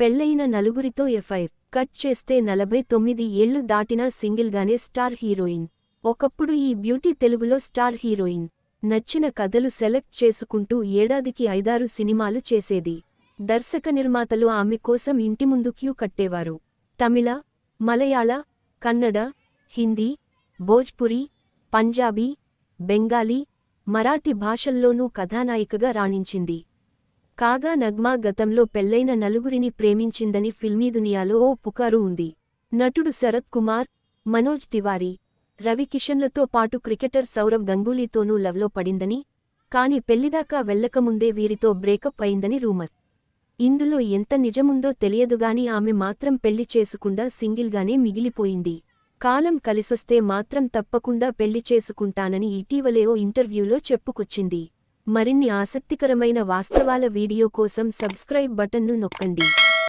పెళ్లైన నలుగురితో FIR cut చేస్తే 49 ఏళ్లు దాటినా సింగిల్గానే స్టార్ హీరోయిన్. ఒకప్పుడు ఈ బ్యూటీ తెలుగులో స్టార్ హీరోయిన్. నచ్చిన కథలు సెలెక్ట్ చేసుకుంటూ ఏడాదికి 5-6 సినిమాలు చేసేది. దర్శక నిర్మాతలు ఆమె కోసం ఇంటి ముందు క్యూ కట్టేవారు. తమిళ, మలయాళ, కన్నడ, హిందీ, భోజ్పురి, పంజాబీ, బెంగాలీ, మరాఠీ భాషల్లోనూ కథానాయికగా రాణించింది. కాగా నగ్మా గతంలో పెళ్లైన నలుగురిని ప్రేమించిందని ఫిల్మీ దునియాలో ఓ పుకారు ఉంది. నటుడు శరత్ కుమార్, మనోజ్ తివారీ, రవి కిషన్లతో పాటు క్రికెటర్ సౌరవ్ గంగూలీతోనూ లవ్లో పడిందని, కాని పెళ్లిదాకా వెళ్లకముందే వీరితో బ్రేకప్ అయిందని రూమర్. ఇందులో ఎంత నిజముందో తెలియదుగాని ఆమె మాత్రం పెళ్లి చేసుకుండా సింగిల్గానే మిగిలిపోయింది. కాలం కలిసొస్తే మాత్రం తప్పకుండా పెళ్లి చేసుకుంటానని ఇటీవలే ఓ ఇంటర్వ్యూలో చెప్పుకొచ్చింది. మరిన్ని ఆసక్తికరమైన వాస్తవాల వీడియో కోసం సబ్స్క్రైబ్ బటన్ను నొక్కండి.